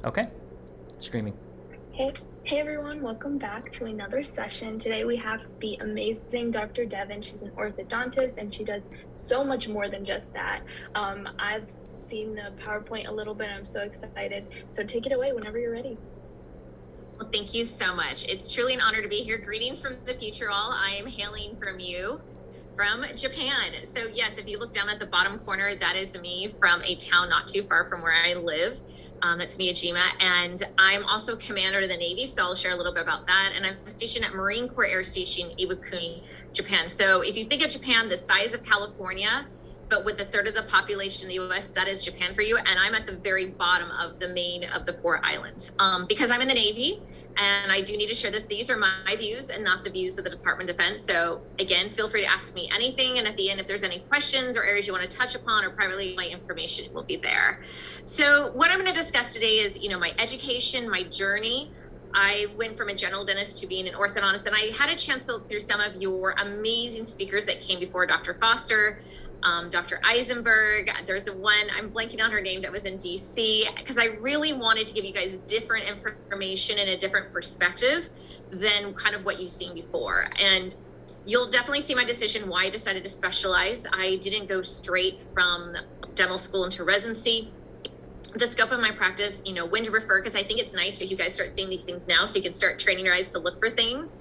Okay, screaming. Hey everyone, welcome back to another session. Today we have the amazing Dr. Devin. She's an orthodontist and she does so much more than just that. I've seen the PowerPoint a little bit. I'm so excited. So take it away whenever you're ready. Well, thank you so much. It's truly an honor to be here. Greetings from the future all. I am hailing from Japan. So yes, if you look down at the bottom corner, that is me from a town not too far from where I live. That's Miyajima, and I'm also commander of the Navy, so I'll share a little bit about that. And I'm stationed at Marine Corps Air Station, Iwakuni, Japan. So if you think of Japan, the size of California, but with a third of the population in the US, that is Japan for you. And I'm at the very bottom of the main of the 4 islands. Because I'm in the Navy, and I do need to share this, these are my views and not the views of the Department of Defense. So again, feel free to ask me anything. And at the end, if there's any questions or areas you want to touch upon or privately, my information will be there. So what I'm going to discuss today is, my education, my journey. I went from a general dentist to being an orthodontist, and I had a chance to look through some of your amazing speakers that came before Dr. Foster, Dr. Eisenberg. There's one, I'm blanking on her name, that was in DC, because I really wanted to give you guys different information and a different perspective than kind of what you've seen before. And you'll definitely see my decision why I decided to specialize. I didn't go straight from dental school into residency. The scope of my practice, when to refer, because I think it's nice if you guys start seeing these things now so you can start training your eyes to look for things.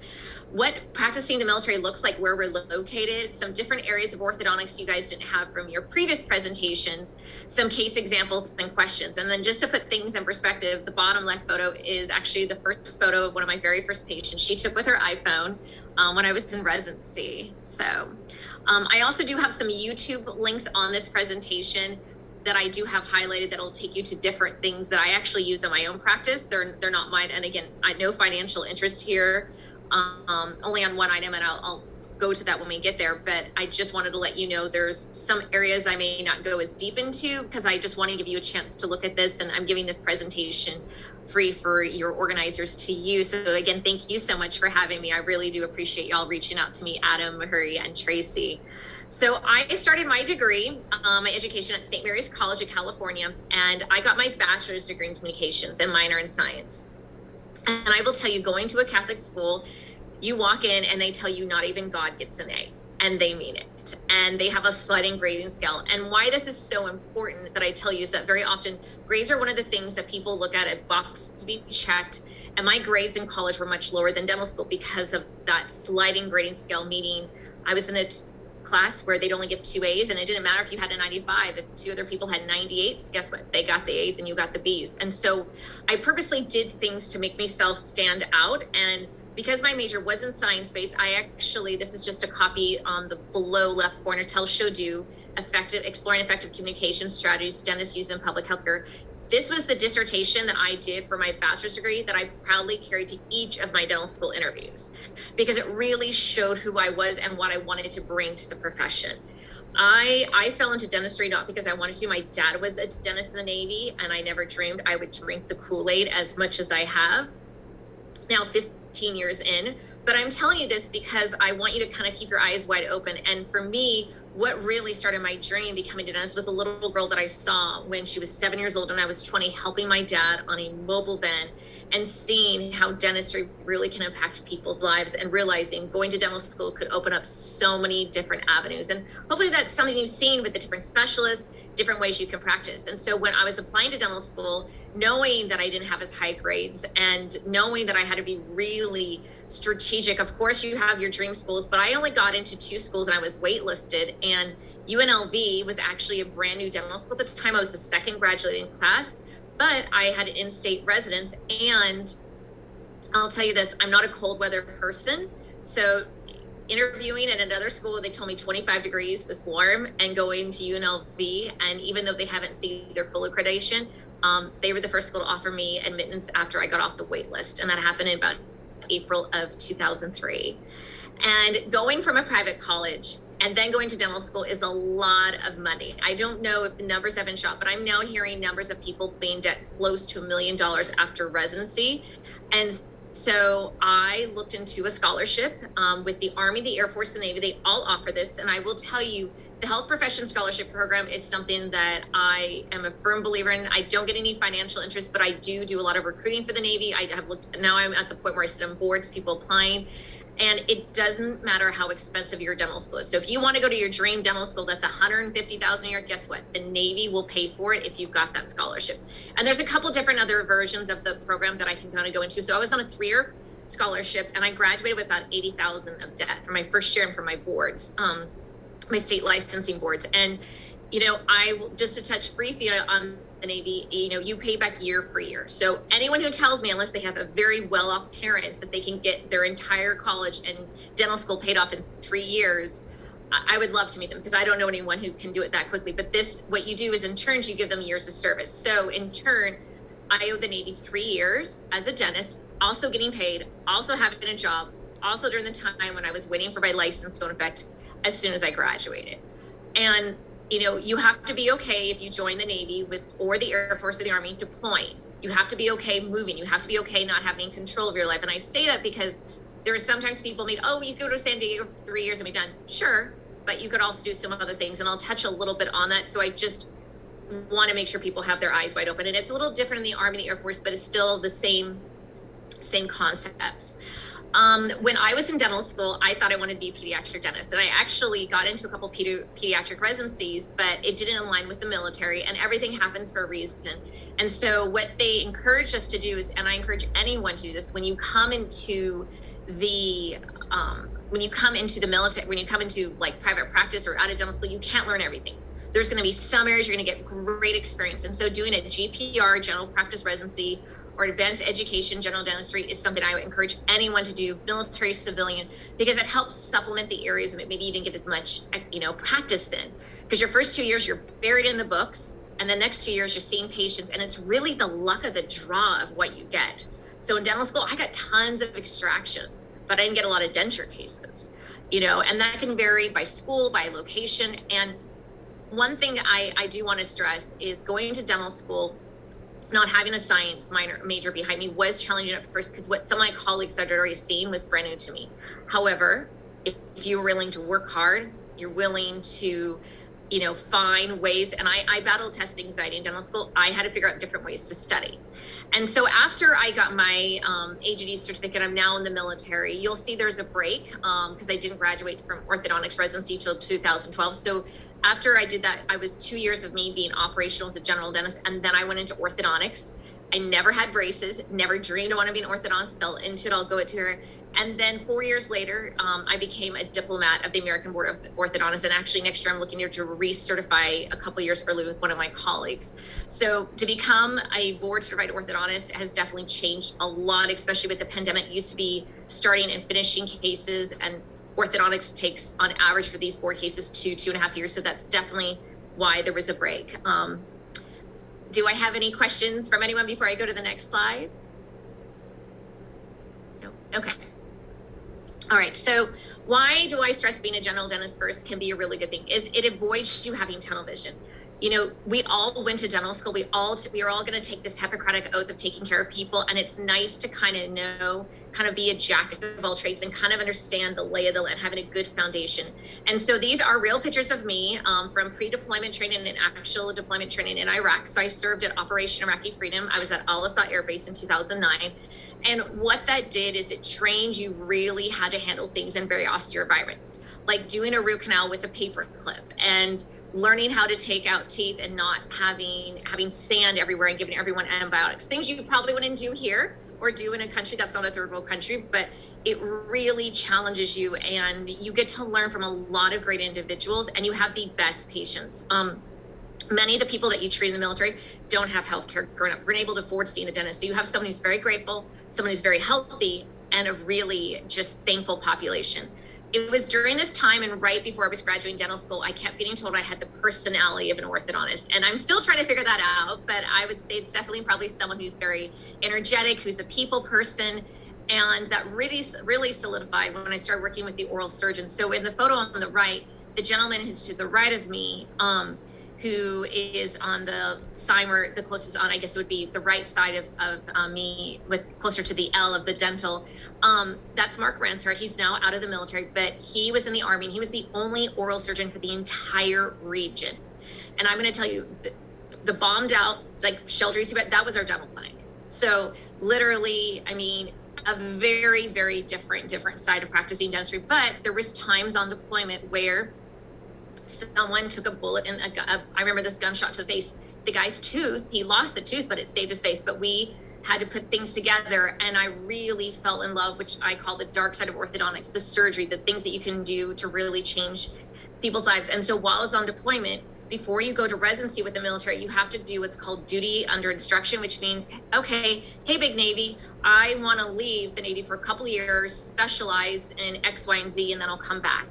What practicing the military looks like, where we're located, some different areas of orthodontics you guys didn't have from your previous presentations, some case examples and questions. And then just to put things in perspective, the bottom left photo is actually the first photo of one of my very first patients she took with her iPhone when I was in residency. So I also do have some YouTube links on this presentation that I do have highlighted that'll take you to different things that I actually use in my own practice. They're not mine. And again, I no financial interest here. Only on one item, and I'll go to that when we get there. But I just wanted to let you know there's some areas I may not go as deep into because I just want to give you a chance to look at this, and I'm giving this presentation free for your organizers to use. So again, thank you so much for having me. I really do appreciate y'all reaching out to me, Adam, Mahuri, and Tracy. So I started my degree, my education at St. Mary's College of California, and I got my bachelor's degree in communications and minor in science. And I will tell you, going to a Catholic school, you walk in and they tell you not even God gets an A, and they mean it. And they have a sliding grading scale. And why this is so important that I tell you is that very often grades are one of the things that people look at a box to be checked. And my grades in college were much lower than dental school because of that sliding grading scale, meaning I was in a class where they'd only give 2 A's, and it didn't matter if you had a 95. If 2 other people had 98s, guess what? They got the A's and you got the B's. And so I purposely did things to make myself stand out. And because my major was in science-based, I actually, this is just a copy on the below left corner, showed you exploring effective communication strategies dentists use in public healthcare. This was the dissertation that I did for my bachelor's degree that I proudly carried to each of my dental school interviews because it really showed who I was and what I wanted to bring to the profession. I fell into dentistry not because I wanted to. My dad was a dentist in the Navy, and I never dreamed I would drink the Kool-Aid as much as I have. Now 15 years in, but I'm telling you this because I want you to kind of keep your eyes wide open. And for me, what really started my journey in becoming a dentist was a little girl that I saw when she was 7 years old and I was 20, helping my dad on a mobile van and seeing how dentistry really can impact people's lives and realizing going to dental school could open up so many different avenues. And hopefully that's something you've seen with the different specialists, different ways you can practice. And so when I was applying to dental school, knowing that I didn't have as high grades and knowing that I had to be really strategic, of course you have your dream schools, but I only got into 2 schools and I was waitlisted. And UNLV was actually a brand new dental school at the time. I was the second graduating class, but I had an in-state residence. And I'll tell you this, I'm not a cold weather person. So interviewing at another school, they told me 25 degrees was warm, and going to UNLV, and even though they haven't seen their full accreditation, they were the first school to offer me admittance after I got off the wait list. And that happened in about April of 2003. And going from a private college and then going to dental school is a lot of money. I don't know if the numbers have been shot, but I'm now hearing numbers of people being debt close to $1 million after residency. And So I looked into a scholarship with the Army, the Air Force, and the Navy. They all offer this. And I will tell you, the Health Profession Scholarship Program is something that I am a firm believer in. I don't get any financial interest, but I do a lot of recruiting for the Navy. I have looked, now I'm at the point where I sit on boards, people applying. And it doesn't matter how expensive your dental school is. So if you want to go to your dream dental school, that's $150,000 a year. Guess what? The Navy will pay for it if you've got that scholarship. And there's a couple different other versions of the program that I can kind of go into. So I was on a 3-year scholarship, and I graduated with about $80,000 of debt for my first year and for my boards, my state licensing boards. And I will just to touch briefly on the Navy, you pay back year for year. So anyone who tells me, unless they have a very well-off parents, that they can get their entire college and dental school paid off in 3 years, I would love to meet them, because I don't know anyone who can do it that quickly. But what you do is in turns, you give them years of service. So in turn, I owe the Navy 3 years as a dentist, also getting paid, also having a job, also during the time when I was waiting for my license to go in effect as soon as I graduated. And you have to be okay if you join the Navy or the Air Force or the Army deploying. You have to be okay moving. You have to be okay not having control of your life. And I say that because there are sometimes people you go to San Diego for 3 years and be done. Sure, but you could also do some other things. And I'll touch a little bit on that. So I just want to make sure people have their eyes wide open. And it's a little different in the Army and the Air Force, but it's still the same concepts. When I was in dental school, I thought I wanted to be a pediatric dentist, and I actually got into a couple pediatric residencies, but it didn't align with the military, and everything happens for a reason. And so what they encouraged us to do is, and I encourage anyone to do this, when you come into the military, when you come into like private practice or out of dental school, you can't learn everything. There's going to be some areas you're going to get great experience. And so doing a GPR, general practice residency, or advanced education general dentistry is something I would encourage anyone to do, military, civilian, because it helps supplement the areas that maybe you didn't get as much, practice in. Because your first 2 years, you're buried in the books, and the next 2 years, you're seeing patients, and it's really the luck of the draw of what you get. So in dental school, I got tons of extractions, but I didn't get a lot of denture cases, and that can vary by school, by location. And one thing I do want to stress is going to dental school, not having a science major behind me was challenging at first, because what some of my colleagues had already seen was brand new to me. However, if you're willing to work hard, you're willing to, find ways, and I battled test anxiety in dental school. I had to figure out different ways to study. And so after I got my AGD certificate, I'm now in the military. You'll see there's a break because I didn't graduate from orthodontics residency till 2012. So after I did that, I was 2 years of me being operational as a general dentist, and then I went into orthodontics. I never had braces, never dreamed I wanted to be an orthodontist, fell into it, I'll go into her. And then 4 years later, I became a diplomat of the American Board of Orthodontists. And actually next year, I'm looking to recertify a couple years early with one of my colleagues. So to become a board certified orthodontist has definitely changed a lot, especially with the pandemic. It used to be starting and finishing cases, and orthodontics takes on average for these board cases 2.5 years. So that's definitely why there was a break. Do I have any questions from anyone before I go to the next slide? No. Okay. All right, so why do I stress being a general dentist first can be a really good thing, is it avoids you having tunnel vision. We all went to dental school. We are all going to take this Hippocratic oath of taking care of people. And it's nice to kind of be a jack of all trades and kind of understand the lay of the land, having a good foundation. And so these are real pictures of me from pre-deployment training and actual deployment training in Iraq. So I served at Operation Iraqi Freedom. I was at Al-Asad Air Base in 2009. And what that did is it trained you really how to handle things in very austere environments, like doing a root canal with a paper clip and learning how to take out teeth and not having sand everywhere and giving everyone antibiotics, things you probably wouldn't do here or do in a country that's not a third world country, but it really challenges you, and you get to learn from a lot of great individuals, and you have the best patients. Many of the people that you treat in the military don't have healthcare growing up. We're able to afford seeing a dentist. So you have someone who's very grateful, someone who's very healthy, and a really just thankful population. It was during this time and right before I was graduating dental school, I kept getting told I had the personality of an orthodontist. And I'm still trying to figure that out, but I would say it's definitely probably someone who's very energetic, who's a people person. And that really solidified when I started working with the oral surgeon. So in the photo on the right, the gentleman who's to the right of me, who is on the side where the closest on, I guess it would be the right side of me, with closer to the L of the dental. That's Mark Ransard. He's now out of the military, but he was in the Army, and he was the only oral surgeon for the entire region. And I'm going to tell you, the bombed out, like shelter, that was our dental clinic. So literally, I mean, a very, very different side of practicing dentistry. But there was times on deployment where someone took a bullet and I remember this gunshot to the face. The guy's tooth, he lost the tooth, but it saved his face. But we had to put things together, and I really fell in love, which I call the dark side of orthodontics, the surgery, the things that you can do to really change people's lives. And so while I was on deployment, before you go to residency with the military, you have to do what's called duty under instruction, which means, okay, hey, big Navy, I want to leave the Navy for a couple of years, specialize in X, Y, and Z, and then I'll come back.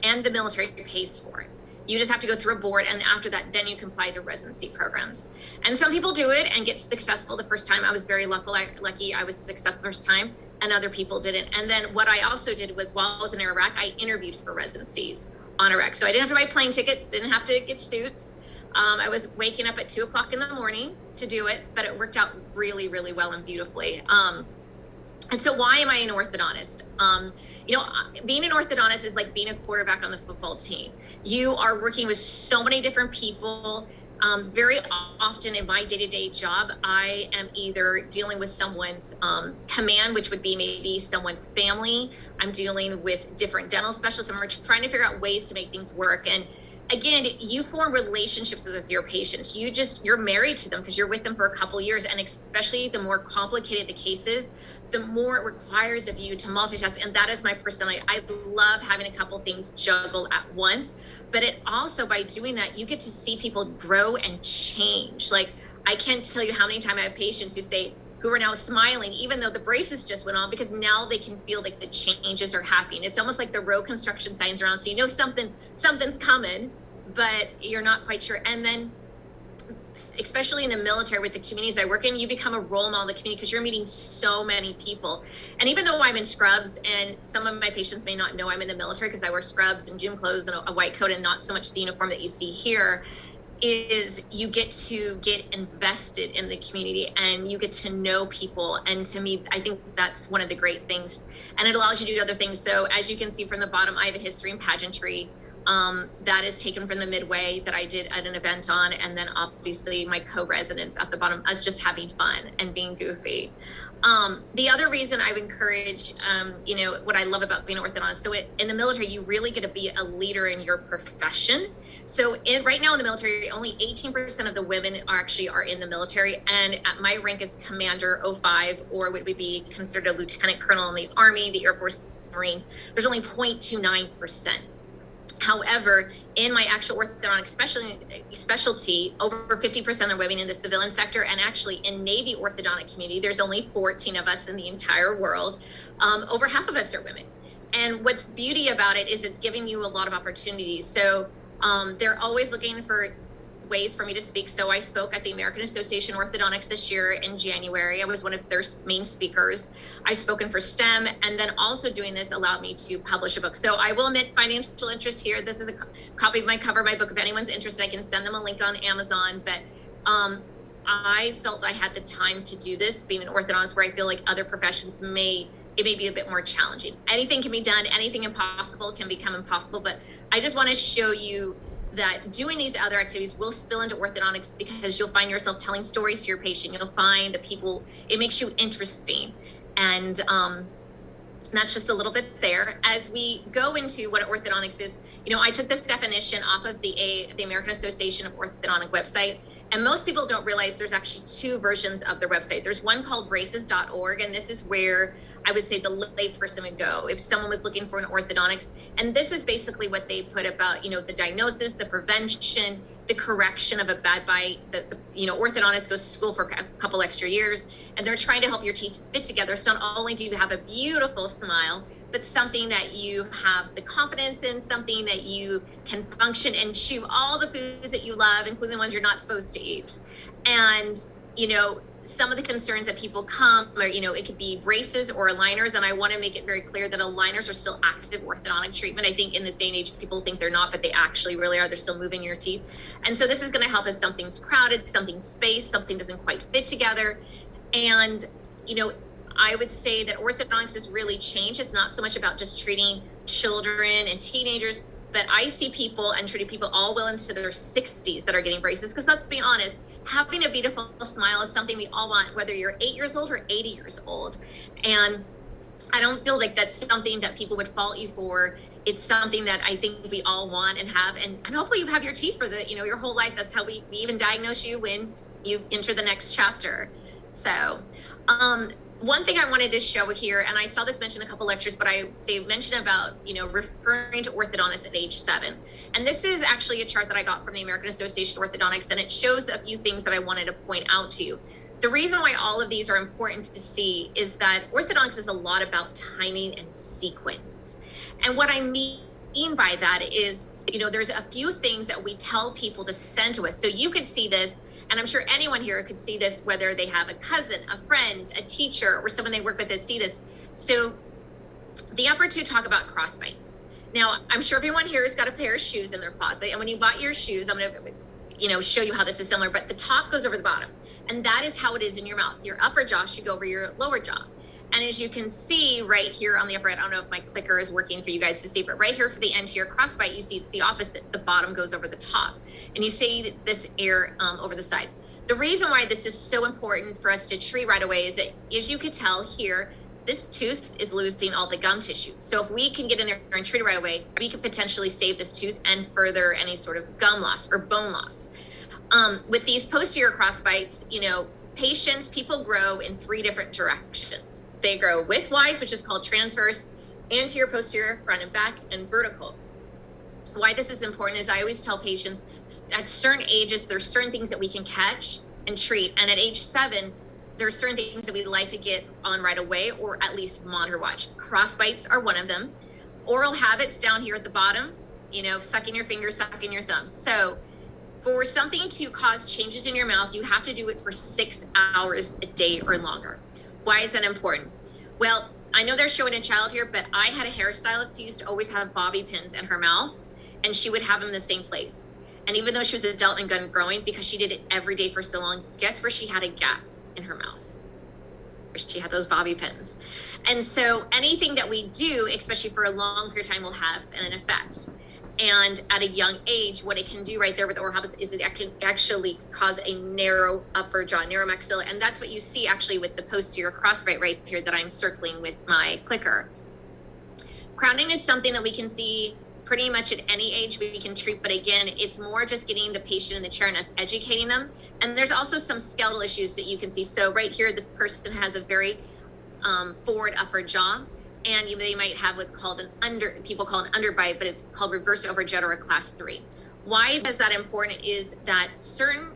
And the military pays for it. You just have to go through a board, and after that, then you can apply to residency programs. And some people do it and get successful the first time. I was very lucky. I was successful the first time, and other people didn't. And then what I also did was, while I was in Iraq, I interviewed for residencies on Iraq. So I didn't have to buy plane tickets, didn't have to get suits. I was waking up at 2:00 in the morning to do it, but it worked out really, really well and beautifully. And so why am I an orthodontist? Being an orthodontist is like being a quarterback on the football team. You are working with so many different people. Very often in my day-to-day job, I am either dealing with someone's command, which would be maybe someone's family. I'm dealing with different dental specialists, and we're trying to figure out ways to make things work. And again, you form relationships with your patients. You're married to them because you're with them for a couple years. And especially the more complicated the cases, the more it requires of you to multitask. And that is my personality. I love having a couple things juggled at once, but it also, by doing that, you get to see people grow and change. Like, I can't tell you how many times I have patients who are now smiling, even though the braces just went on, because now they can feel like the changes are happening. It's almost like the road construction signs around. So you know something's coming, but you're not quite sure. And then, especially in the military with the communities I work in, you become a role model in the community because you're meeting so many people. And even though I'm in scrubs, and some of my patients may not know I'm in the military because I wear scrubs and gym clothes and a white coat and not so much the uniform that you see here, is you get to get invested in the community and you get to know people. And to me, I think that's one of the great things. And it allows you to do other things. So as you can see from the bottom, I have a history in pageantry. That is taken from the midway that I did at an event on. And then obviously my co-residents at the bottom, us just having fun and being goofy. The other reason I would encourage, what I love about being an orthodontist, so in the military, you really get to be a leader in your profession. So right now in the military, only 18% of the women are in the military. And at my rank as Commander 05, or what would be considered a Lieutenant Colonel in the Army, the Air Force, Marines, there's only 0.29%. However, in my actual orthodontic specialty, over 50% are women in the civilian sector, and actually in Navy orthodontic community, there's only 14 of us in the entire world. Over half of us are women. And what's beauty about it is it's giving you a lot of opportunities. So they're always looking for ways for me to speak. So I spoke at the American Association of Orthodontics this year in January. I was one of their main speakers. I've spoken for STEM, and then also doing this allowed me to publish a book. So I will admit financial interest here. This is a copy of my cover of my book. If anyone's interested, I can send them a link on Amazon. But I felt I had the time to do this, being an orthodontist, where I feel like other professions it may be a bit more challenging. Anything can be done, anything impossible can become impossible. But I just want to show you that doing these other activities will spill into orthodontics, because you'll find yourself telling stories to your patient. You'll find the people, it makes you interesting. And that's just a little bit there. As we go into what orthodontics is, I took this definition off of the American Association of Orthodontic website. And most people don't realize there's actually two versions of their website. There's one called braces.org, and this is where I would say the lay person would go if someone was looking for an orthodontics. And this is basically what they put about, the diagnosis, the prevention, the correction of a bad bite. Orthodontist goes to school for a couple extra years, and they're trying to help your teeth fit together. So not only do you have a beautiful smile, but something that you have the confidence in, something that you can function and chew all the foods that you love, including the ones you're not supposed to eat. And, some of the concerns that people come, or, it could be braces or aligners. And I want to make it very clear that aligners are still active orthodontic treatment. I think in this day and age, people think they're not, but they actually really are. They're still moving your teeth. And so this is going to help if something's crowded, something's spaced, something doesn't quite fit together. And, I would say that orthodontics has really changed. It's not so much about just treating children and teenagers, but I see people and treating people all well into their 60s that are getting braces. Because let's be honest, having a beautiful smile is something we all want, whether you're 8 years old or 80 years old. And I don't feel like that's something that people would fault you for. It's something that I think we all want and have. And hopefully you have your teeth for your whole life. That's how we even diagnose you when you enter the next chapter. So, one thing I wanted to show here, and I saw this mentioned in a couple lectures, but they mentioned about, referring to orthodontists at age 7. And this is actually a chart that I got from the American Association of Orthodontics, and it shows a few things that I wanted to point out to you. The reason why all of these are important to see is that orthodontics is a lot about timing and sequence. And what I mean by that is, there's a few things that we tell people to send to us. So you could see this, and I'm sure anyone here could see this, whether they have a cousin, a friend, a teacher, or someone they work with that see this. So the upper two talk about crossbites. Now, I'm sure everyone here has got a pair of shoes in their closet. And when you bought your shoes, I'm going to, show you how this is similar, but the top goes over the bottom. And that is how it is in your mouth. Your upper jaw should go over your lower jaw. And as you can see right here on the upper, I don't know if my clicker is working for you guys to see, but right here for the anterior crossbite, you see it's the opposite. The bottom goes over the top. And you see this air over the side. The reason why this is so important for us to treat right away is that, as you could tell here, this tooth is losing all the gum tissue. So if we can get in there and treat it right away, we could potentially save this tooth and further any sort of gum loss or bone loss. With these posterior crossbites, people grow in 3 different directions. They grow widthwise, which is called transverse, anterior, posterior, front and back, and vertical. Why this is important is I always tell patients at certain ages, there's certain things that we can catch and treat. And at age 7, there's certain things that we like to get on right away, or at least monitor watch. Crossbites are one of them. Oral habits down here at the bottom, sucking your fingers, sucking your thumbs. So for something to cause changes in your mouth, you have to do it for 6 hours a day or longer. Why is that important? Well, I know they're showing a child here, but I had a hairstylist who used to always have bobby pins in her mouth, and she would have them in the same place. And even though she was adult and gun growing, because she did it every day for so long, guess where she had a gap in her mouth? Where she had those bobby pins. And so anything that we do, especially for a long period of time, will have an effect. And at a young age, what it can do right there with oral habits is it can actually cause a narrow upper jaw, narrow maxilla. And that's what you see actually with the posterior crossbite right here that I'm circling with my clicker. Crowning is something that we can see pretty much at any age we can treat. But again, it's more just getting the patient in the chair and us educating them. And there's also some skeletal issues that you can see. So right here, this person has a very forward upper jaw. And they might have what's called people call it underbite, but it's called reverse overjet or a class 3. Why is that important is that certain,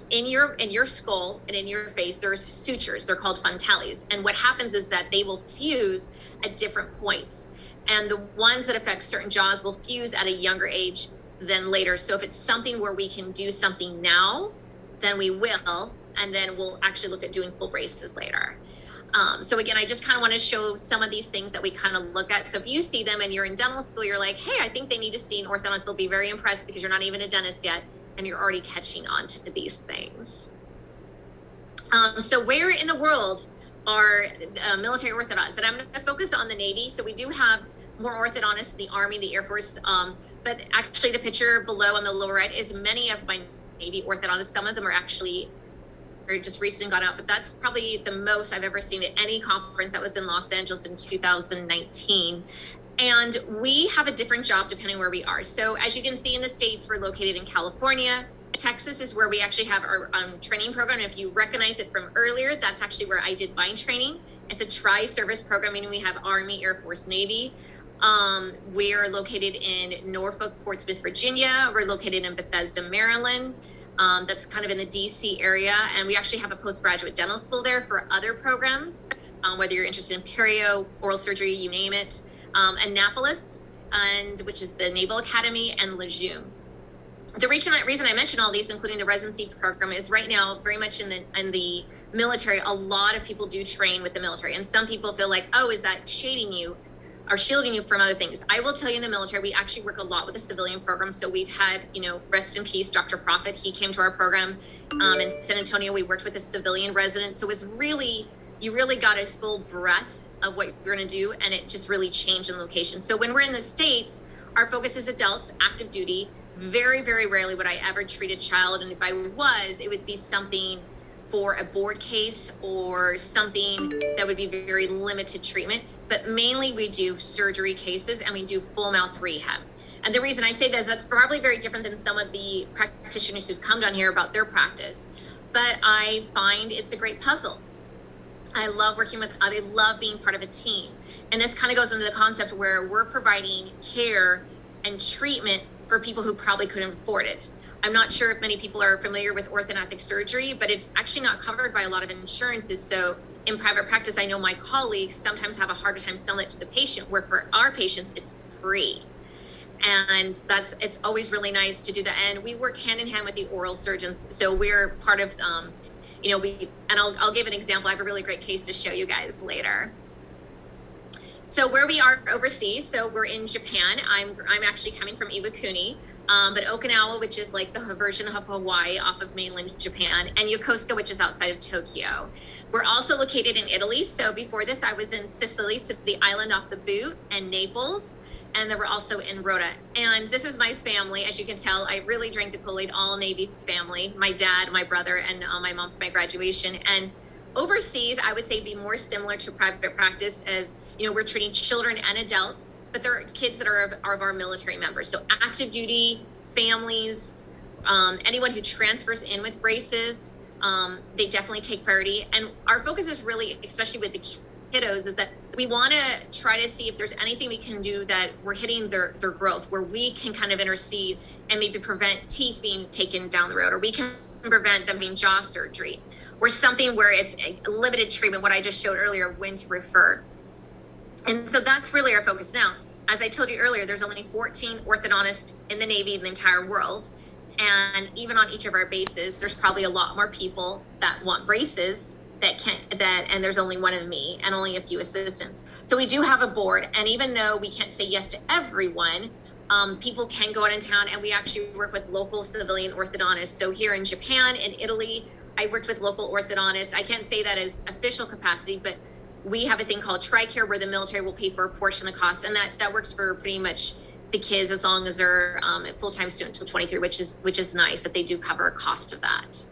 in your skull and in your face, there's sutures, they're called frontales. And what happens is that they will fuse at different points. And the ones that affect certain jaws will fuse at a younger age than later. So if it's something where we can do something now, then we will, and then we'll actually look at doing full braces later. So again, I just kind of want to show some of these things that we kind of look at. So if you see them and you're in dental school, you're like, hey, I think they need to see an orthodontist. They'll be very impressed because you're not even a dentist yet and you're already catching on to these things. So where in the world are military orthodontists? And I'm going to focus on the Navy. So we do have more orthodontists in the Army, the Air Force. But actually the picture below on the lower right is many of my Navy orthodontists. Some of them are actually just recently got out, but that's probably the most I've ever seen at any conference that was in Los Angeles in 2019. And we have a different job depending where we are. So as you can see in the States, we're located in California. Texas is where we actually have our training program. And if you recognize it from earlier, that's actually where I did my training. It's a tri-service program, meaning we have Army, Air Force, Navy. We're located in Norfolk, Portsmouth, Virginia. We're located in Bethesda, Maryland. That's kind of in the DC area. And we actually have a postgraduate dental school there for other programs, whether you're interested in perio, oral surgery, you name it. Annapolis, which is the Naval Academy, and Lejeune. The reason I mention all these, including the residency program, is right now very much in the military, a lot of people do train with the military, and some people feel like, oh, is that shading you or shielding you from other things? I will tell you, in the military, we actually work a lot with the civilian program. So we've had, rest in peace, Dr. Prophet, he came to our program in San Antonio. We worked with a civilian resident. So it's really, you really got a full breadth of what you're going to do, and it just really changed in location. So when we're in the States, our focus is adults, active duty. Very, very rarely would I ever treat a child. And if I was, it would be something for a board case or something that would be very limited treatment. But mainly we do surgery cases, and we do full mouth rehab. And the reason I say that is that's probably very different than some of the practitioners who've come down here about their practice. But I find it's a great puzzle. I love I love being part of a team. And this kind of goes into the concept where we're providing care and treatment for people who probably couldn't afford it. I'm not sure if many people are familiar with orthodontic surgery, but it's actually not covered by a lot of insurances. So in private practice, I know my colleagues sometimes have a harder time selling it to the patient, where for our patients, it's free. And it's always really nice to do that. And we work hand in hand with the oral surgeons. So we're part of, I'll give an example. I have a really great case to show you guys later. So where we are overseas, so we're in Japan. I'm actually coming from Iwakuni, but Okinawa, which is like the version of Hawaii off of mainland Japan, and Yokosuka, which is outside of Tokyo. We're also located in Italy. So before this, I was in Sicily, so the island off the boot, and Naples, and then we're also in Rota. And this is my family. As you can tell, I really drank the Kool-Aid, all Navy family, my dad, my brother, and my mom for my graduation. And overseas, I would say be more similar to private practice, as we're treating children and adults, but they're kids that are of our military members. So active duty, families, anyone who transfers in with braces, they definitely take priority. And our focus is really, especially with the kiddos, is that we want to try to see if there's anything we can do that we're hitting their growth, where we can kind of intercede and maybe prevent teeth being taken down the road, or we can prevent them being jaw surgery, or something where it's a limited treatment, what I just showed earlier, when to refer. And so that's really our focus now. As I told you earlier, there's only 14 orthodontists in the Navy in the entire world. And even on each of our bases, there's probably a lot more people that want braces and there's only one of me and only a few assistants. So we do have a board. And even though we can't say yes to everyone, people can go out in town, and we actually work with local civilian orthodontists. So here in Japan and Italy, I worked with local orthodontists. I can't say that as official capacity, but we have a thing called TRICARE, where the military will pay for a portion of the cost, and that works for pretty much the kids as long as they're a full-time student until 23, which is nice that they do cover a cost of that.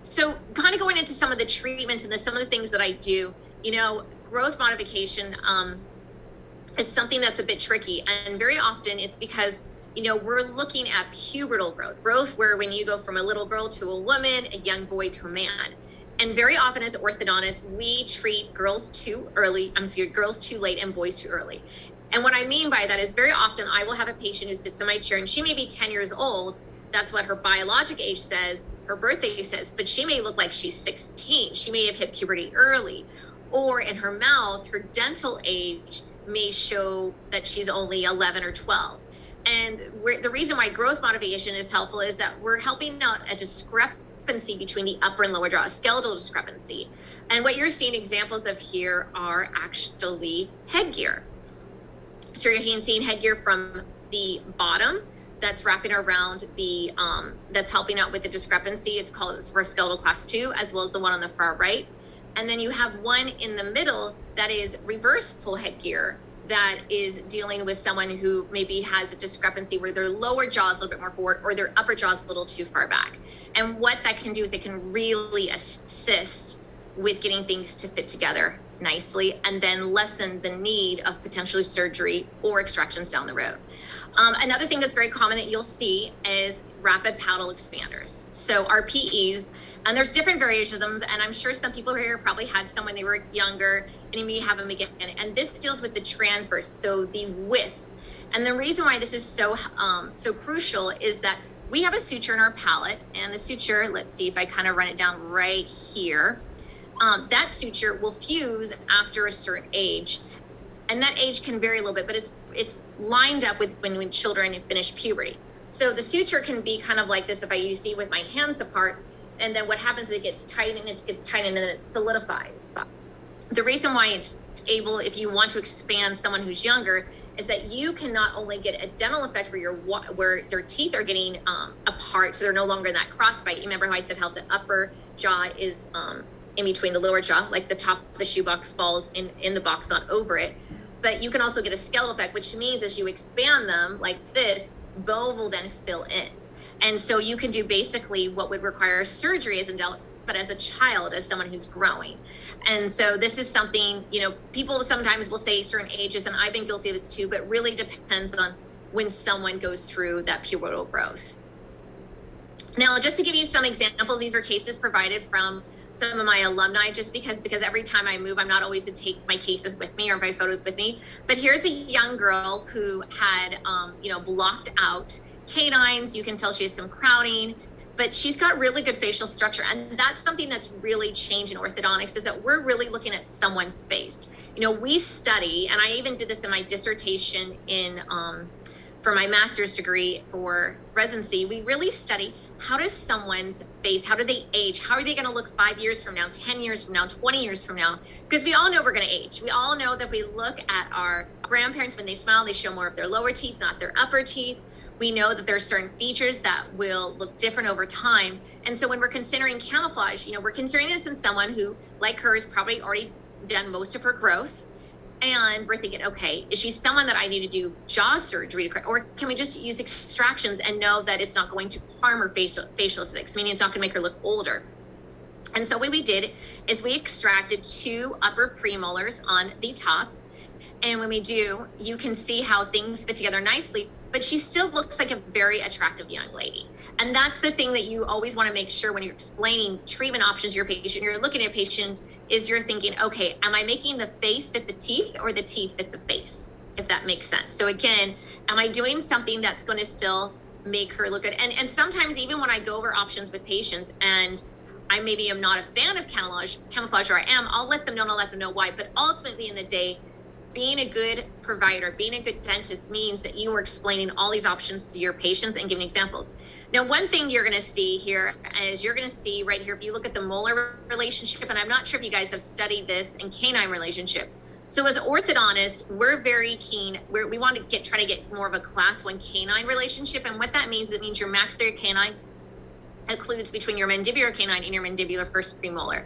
So kind of going into some of the treatments and some of the things that I do, growth modification is something that's a bit tricky, and very often it's because we're looking at pubertal growth where when you go from a little girl to a woman, a young boy to a man. And very often as orthodontists, we treat girls too late and boys too early. And what I mean by that is very often I will have a patient who sits in my chair, and she may be 10 years old. That's what her biologic age says, her birthday says, but she may look like she's 16. She may have hit puberty early. Or in her mouth, her dental age may show that she's only 11 or 12. And the reason why growth modification is helpful is that we're helping out a discrepancy between the upper and lower jaw, a skeletal discrepancy. And what you're seeing examples of here are actually headgear. So you're seeing headgear from the bottom that's wrapping around that's helping out with the discrepancy. It's called for skeletal class 2, as well as the one on the far right. And then you have one in the middle that is reverse pull headgear, that is dealing with someone who maybe has a discrepancy where their lower jaw is a little bit more forward or their upper jaw is a little too far back. And what that can do is it can really assist with getting things to fit together nicely, and then lessen the need of potentially surgery or extractions down the road. Another thing that's very common that you'll see is rapid palatal expanders. So RPEs, and there's different variations of them, and I'm sure some people here probably had some when they were younger, and you may have them again. And this deals with the transverse, so the width. And the reason why this is so crucial is that we have a suture in our palate, and the suture, let's see if I kind of run it down right here. That suture will fuse after a certain age, and that age can vary a little bit, but it's lined up with when children finish puberty. So the suture can be kind of like this. If you see with my hands apart, And then what happens is it gets tight and then it solidifies. The reason why it's able, if you want to expand someone who's younger, is that you can not only get a dental effect where their teeth are getting apart, so they're no longer in that crossbite. You remember how I said how the upper jaw is in between the lower jaw, like the top of the shoebox falls in the box, not over it. But you can also get a skeletal effect, which means as you expand them like this, bone will then fill in. And so you can do basically what would require surgery as an adult, but as a child, as someone who's growing. And so this is something, people sometimes will say certain ages, and I've been guilty of this too, but really depends on when someone goes through that pubertal growth. Now, just to give you some examples, these are cases provided from some of my alumni, just because every time I move, I'm not always to take my cases with me or my photos with me. But here's a young girl who had, blocked out canines. You can tell she has some crowding, but she's got really good facial structure. And that's something that's really changed in orthodontics, is that we're really looking at someone's face. We study, and I even did this in my dissertation for my master's degree for residency. We really study, how does someone's face, how do they age? How are they going to look 5 years from now, 10 years from now, 20 years from now? Because we all know we're going to age. We all know that if we look at our grandparents, when they smile, they show more of their lower teeth, not their upper teeth. We know that there are certain features that will look different over time. And so when we're considering camouflage, we're considering this in someone who, like her, has probably already done most of her growth. And we're thinking, okay, is she someone that I need to do jaw surgery to, or can we just use extractions and know that it's not going to harm her facial aesthetics, meaning it's not going to make her look older? And so what we did is we extracted 2 upper premolars on the top. And when we do, you can see how things fit together nicely, but she still looks like a very attractive young lady. And that's the thing that you always want to make sure when you're explaining treatment options to your patient, you're looking at a patient, is you're thinking, okay, am I making the face fit the teeth or the teeth fit the face, if that makes sense? So again, am I doing something that's going to still make her look good? And sometimes even when I go over options with patients and I maybe am not a fan of camouflage, or I am, I'll let them know and I'll let them know why. But ultimately in the day, being a good provider, being a good dentist means that you are explaining all these options to your patients and giving examples. Now, one thing you're going to see here is you're going to see right here, if you look at the molar relationship, and I'm not sure if you guys have studied this in canine relationship. So as orthodontists, we're very keen. We want to try to get more of a class 1 canine relationship. And what that means, it means your maxillary canine occludes between your mandibular canine and your mandibular first premolar.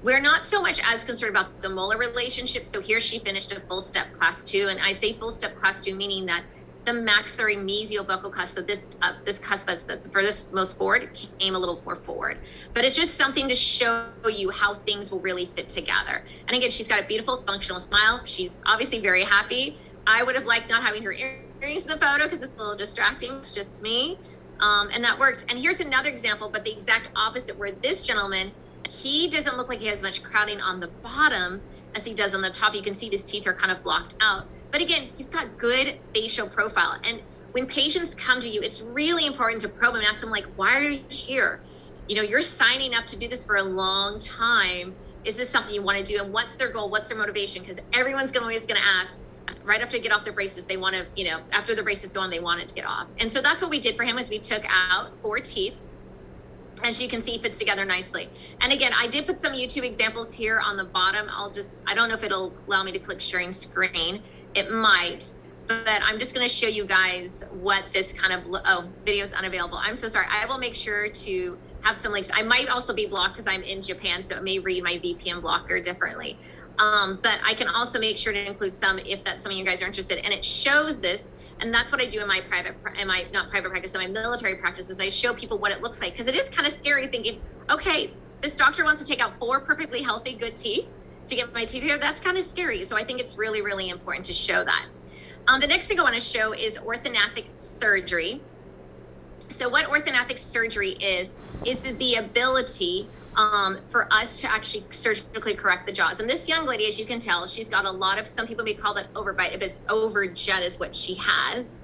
We're not so much as concerned about the molar relationship. So here she finished a full step class 2. And I say full step class 2, meaning that the maxillary mesiobuccal cusp, so this cusp that's the furthest most forward, came a little more forward. But it's just something to show you how things will really fit together. And again, she's got a beautiful functional smile. She's obviously very happy. I would have liked not having her earrings in the photo because it's a little distracting. It's just me. And that worked. And here's another example, but the exact opposite, where this gentleman, he doesn't look like he has much crowding on the bottom as he does on the top. You can see his teeth are kind of blocked out. But again, he's got good facial profile. And when patients come to you, it's really important to probe and ask them, like, why are you here? You're signing up to do this for a long time. Is this something you want to do? And what's their goal? What's their motivation? Because everyone's always going to ask, right after they get off their braces, they want to, after the braces go on, they want it to get off. And so that's what we did for him, is we took out 4 teeth. As you can see, fits together nicely. And again, I did put some YouTube examples here on the bottom. I don't know if it'll allow me to click sharing screen. It might, but I'm just going to show you guys what this kind of, video is unavailable. I'm so sorry. I will make sure to have some links. I might also be blocked because I'm in Japan, so it may read my VPN blocker differently. But I can also make sure to include some if that's something you guys are interested in. And it shows this, and that's what I do in my not private practice, in my military practice, is I show people what it looks like. Because it is kind of scary thinking, okay, this doctor wants to take out 4 perfectly healthy, good teeth to get my teeth here. That's kind of scary. So I think it's really, really important to show that. The next thing I want to show is orthodontic surgery. So what orthodontic surgery is the ability for us to actually surgically correct the jaws. And this young lady, as you can tell, she's got a lot of, some people may call that overbite, if it's overjet is what she has.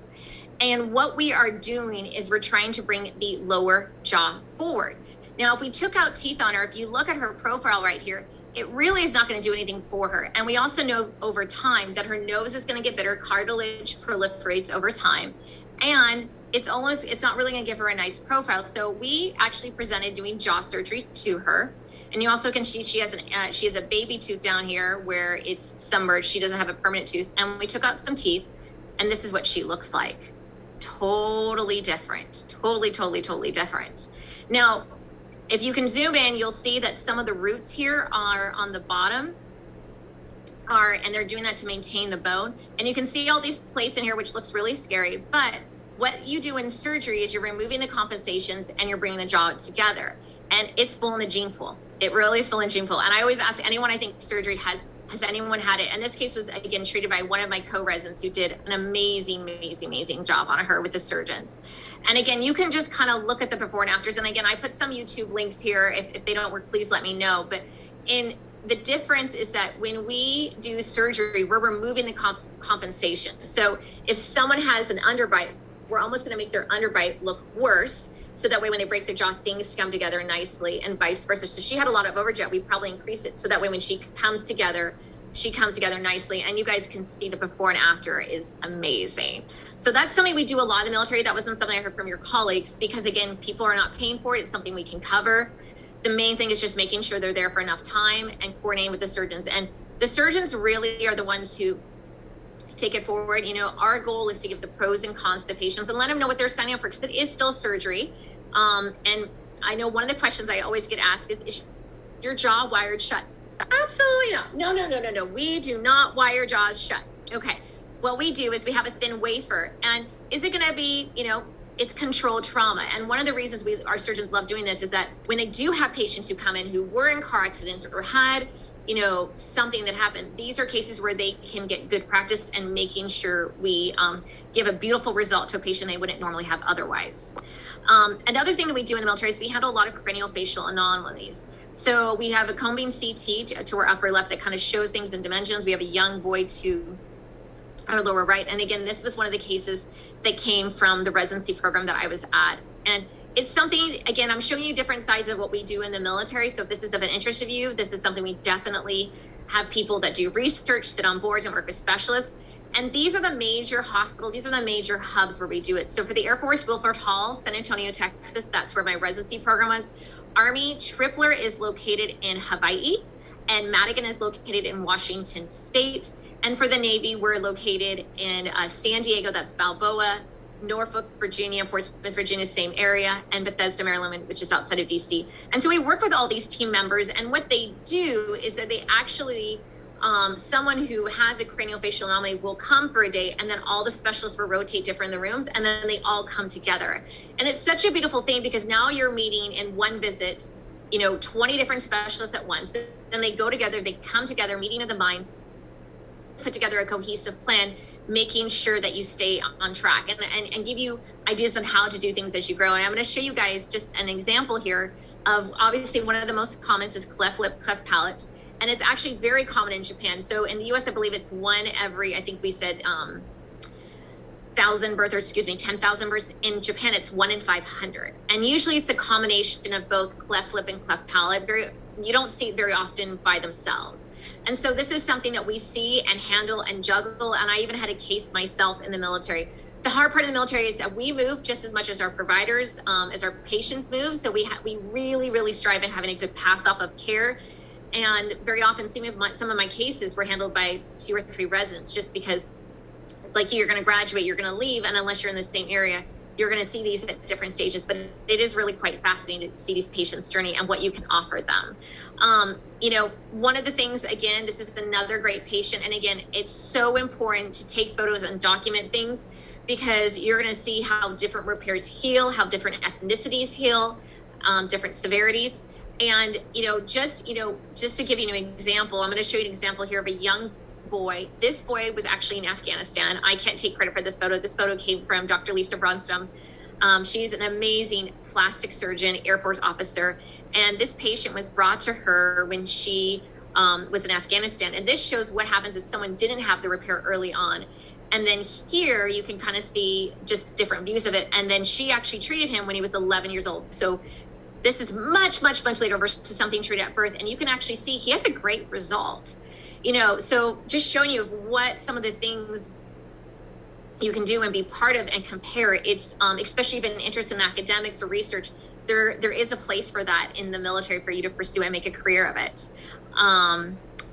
And what we are doing is we're trying to bring the lower jaw forward. Now, if we took out teeth on her, if you look at her profile right here, it really is not going to do anything for her. And we also know over time that her nose is going to get better, cartilage proliferates over time. And it's not really going to give her a nice profile. So we actually presented doing jaw surgery to her. And you also can see she has a baby tooth down here where it's submerged. She doesn't have a permanent tooth. And we took out some teeth, and this is what she looks like. Totally different. Totally different. Now, if you can zoom in, you'll see that some of the roots here are on the bottom, and they're doing that to maintain the bone. And you can see all these plates in here, which looks really scary. But what you do in surgery is you're removing the compensations and you're bringing the jaw together. And it's full in the gene pool. It really is full in gene pool. And I always ask anyone, I think surgery has anyone had it? And this case was, again, treated by one of my co-residents who did an amazing job on her with the surgeons. And again, you can just kind of look at the before and afters. And again, I put some YouTube links here. If they don't work, please let me know. But the difference is that when we do surgery, we're removing the compensation. So if someone has an underbite, we're almost going to make their underbite look worse. So that way, when they break their jaw, things come together nicely, and vice versa. So she had a lot of overjet. We probably increased it. So that way, when she comes together nicely. And you guys can see the before and after is amazing. So that's something we do a lot in the military. That wasn't something I heard from your colleagues, because again, people are not paying for it. It's something we can cover. The main thing is just making sure they're there for enough time and coordinating with the surgeons. And the surgeons really are the ones who take it forward. You know, our goal is to give the pros and cons to the patients and let them know what they're signing up for, because it is still surgery. And I know one of the questions I always get asked is your jaw wired shut? Absolutely not. No. We do not wire jaws shut. Okay. What we do is we have a thin wafer. And is it going to be, it's controlled trauma. And one of the reasons our surgeons love doing this is that when they do have patients who come in who were in car accidents or had, something that happened, these are cases where they can get good practice and making sure we give a beautiful result to a patient they wouldn't normally have otherwise. Another thing that we do in the military is we handle a lot of perennial facial anomalies. So we have a cone beam CT to our upper left that kind of shows things in dimensions. We have a young boy to our lower right. And again, this was one of the cases that came from the residency program that I was at. And it's something, again, I'm showing you different sides of what we do in the military. So if this is of an interest of you, this is something we definitely have people that do research, sit on boards and work with specialists. And these are the major hospitals. These are the major hubs where we do it. So for the Air Force, Wilford Hall, San Antonio, Texas, that's where my residency program was. Army, Tripler is located in Hawaii, and Madigan is located in Washington State. And for the Navy, we're located in San Diego, that's Balboa, Norfolk, Virginia, Portsmouth, Virginia, same area, and Bethesda, Maryland, which is outside of DC. And so we work with all these team members, and what they do is that they actually, someone who has a cranial facial anomaly will come for a day, and then all the specialists will rotate different in the rooms, and then they all come together. And it's such a beautiful thing, because now you're meeting in one visit, 20 different specialists at once. Then they go together, they come together, meeting of the minds, put together a cohesive plan, making sure that you stay on track and give you ideas on how to do things as you grow. And I'm going to show you guys just an example here of, obviously, one of the most common is cleft lip, cleft palate. And it's actually very common in Japan. So in the US, I believe it's one every, I think we said 10,000 births. In Japan, it's 1 in 500. And usually it's a combination of both cleft lip and cleft palate. You don't see it very often by themselves. And so this is something that we see and handle and juggle. And I even had a case myself in the military. The hard part of the military is that we move just as much as our providers, as our patients move. So we really strive in having a good pass off of care. And very often, some of my cases were handled by 2 or 3 residents, just because, like, you're going to graduate, you're going to leave, and unless you're in the same area, you're going to see these at different stages. But it is really quite fascinating to see these patients' journey and what you can offer them. One of the things, again, this is another great patient. And again, it's so important to take photos and document things, because you're going to see how different repairs heal, how different ethnicities heal, different severities. And, just to give you an example, I'm going to show you an example here of a young boy. This boy was actually in Afghanistan. I can't take credit for this photo. This photo came from Dr. Lisa Bronstom. She's an amazing plastic surgeon, Air Force officer. And this patient was brought to her when she was in Afghanistan. And this shows what happens if someone didn't have the repair early on. And then here you can kind of see just different views of it. And then she actually treated him when he was 11 years old. So this is much later versus something treated at birth. And you can actually see he has a great result. So just showing you what some of the things you can do and be part of and compare. It's especially if you've been interested in academics or research, there is a place for that in the military for you to pursue and make a career of it.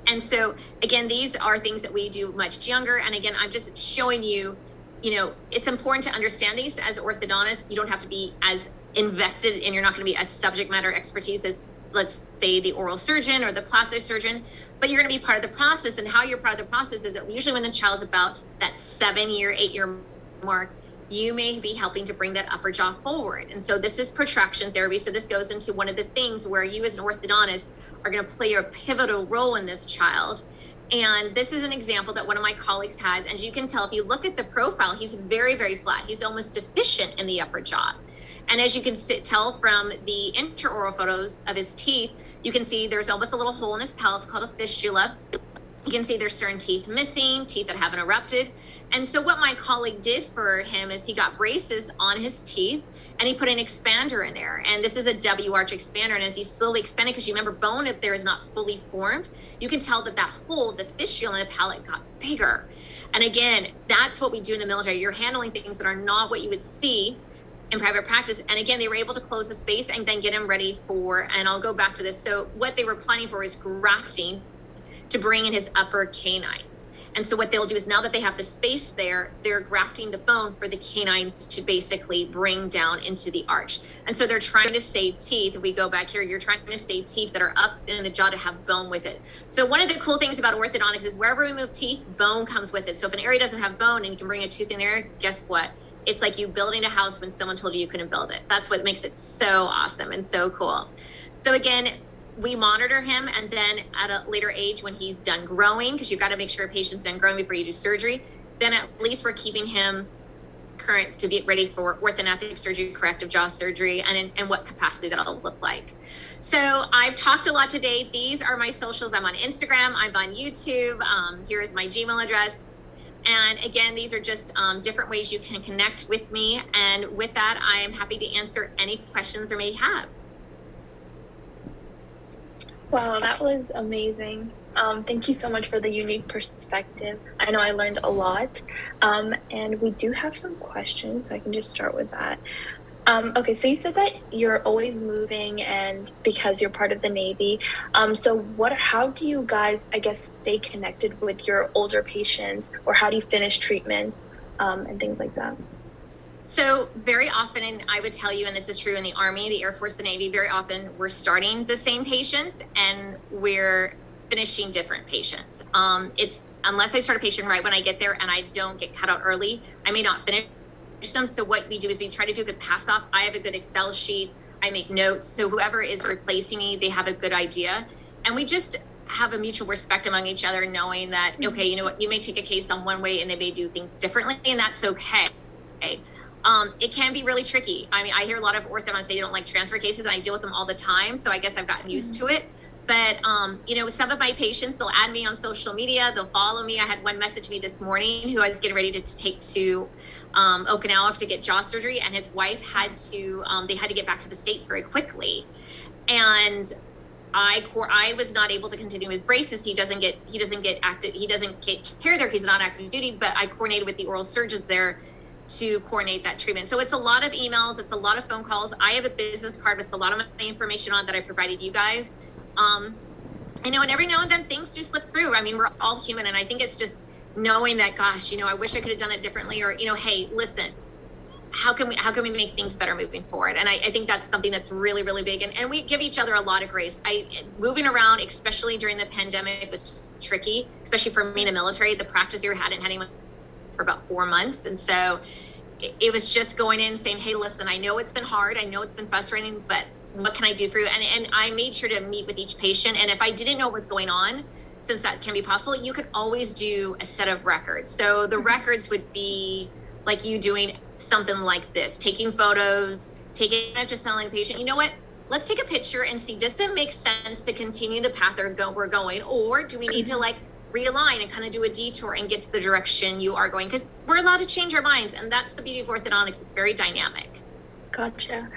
And so again, these are things that we do much younger. And again, I'm just showing you, it's important to understand these as orthodontists. You don't have to be as invested, and you're not going to be as subject matter expertise as, let's say, the oral surgeon or the plastic surgeon, but you're going to be part of the process. And how you're part of the process is that usually when the child's about that 7-year, 8-year mark, you may be helping to bring that upper jaw forward. And so this is protraction therapy. So this goes into one of the things where you as an orthodontist are going to play a pivotal role in this child. And this is an example that one of my colleagues had. And you can tell if you look at the profile, he's very, very flat. He's almost deficient in the upper jaw. And as you can tell from the intraoral photos of his teeth, you can see there's almost a little hole in his palate. It's called a fistula. You can see there's certain teeth missing, teeth that haven't erupted. And so what my colleague did for him is he got braces on his teeth and he put an expander in there. And this is a W-arch expander. And as he slowly expanded, because you remember bone up there is not fully formed, you can tell that hole, the fistula in the palate, got bigger. And again, that's what we do in the military. You're handling things that are not what you would see in private practice. And again, they were able to close the space and then get him ready for, and I'll go back to this. So what they were planning for is grafting to bring in his upper canines. And so what they'll do is now that they have the space there, they're grafting the bone for the canines to basically bring down into the arch. And so they're trying to save teeth. If we go back here, you're trying to save teeth that are up in the jaw to have bone with it. So one of the cool things about orthodontics is wherever we move teeth, bone comes with it. So if an area doesn't have bone and you can bring a tooth in there, guess what? It's like you building a house when someone told you couldn't build it. That's what makes it so awesome and so cool. So again, we monitor him, and then at a later age when he's done growing, because you've got to make sure a patient's done growing before you do surgery, then at least we're keeping him current to be ready for orthodontic surgery, corrective jaw surgery, and in what capacity that'll look like. So I've talked a lot today. These are my socials. I'm on Instagram. I'm on YouTube. Here is my Gmail address. And again, these are just different ways you can connect with me. And with that, I am happy to answer any questions or may have. Wow, that was amazing. Thank you so much for the unique perspective. I know I learned a lot. And we do have some questions, so I can just start with that. Okay, so you said that you're always moving and because you're part of the Navy. So how do you guys, I guess, stay connected with your older patients, or how do you finish treatment and things like that? So very often, and I would tell you, and this is true in the Army, the Air Force, the Navy, very often we're starting the same patients and we're finishing different patients. It's unless I start a patient right when I get there and I don't get cut out early, I may not finish them. So what we do is we try to do a good pass off. I have a good Excel sheet. I make notes. So whoever is replacing me, they have a good idea. And we just have a mutual respect among each other, knowing that, okay, you know what, you may take a case on one way and they may do things differently, and that's okay. It can be really tricky. I mean, I hear a lot of orthodontists say they don't like transfer cases, and I deal with them all the time. So I guess I've gotten used to it. But, some of my patients, they'll add me on social media. They'll follow me. I had one message me this morning who I was getting ready to take to Okinawa to get jaw surgery, and his wife had to, they had to get back to the States very quickly. And I was not able to continue his braces. He doesn't get care there. He's not active duty, but I coordinated with the oral surgeons there to coordinate that treatment. So it's a lot of emails, it's a lot of phone calls. I have a business card with a lot of my information on that I provided you guys. And every now and then things do slip through. I mean, we're all human, and I think it's just knowing that, gosh, I wish I could have done it differently, or, hey, listen, how can we make things better moving forward? And I think that's something that's really, really big. And we give each other a lot of grace. Moving around, especially during the pandemic, was tricky, especially for me in the military. The practice here hadn't had anyone for about 4 months. And so it was just going in saying, hey, listen, I know it's been hard. I know it's been frustrating, but what can I do for you? And I made sure to meet with each patient. And if I didn't know what was going on, since that can be possible, you could always do a set of records. So the records would be like you doing something like this, taking photos, not just telling the patient, you know what, let's take a picture and see, does it make sense to continue the path we're going, or do we need to realign and kind of do a detour and get to the direction you are going? Because we're allowed to change our minds, and that's the beauty of orthodontics. It's very dynamic. Gotcha.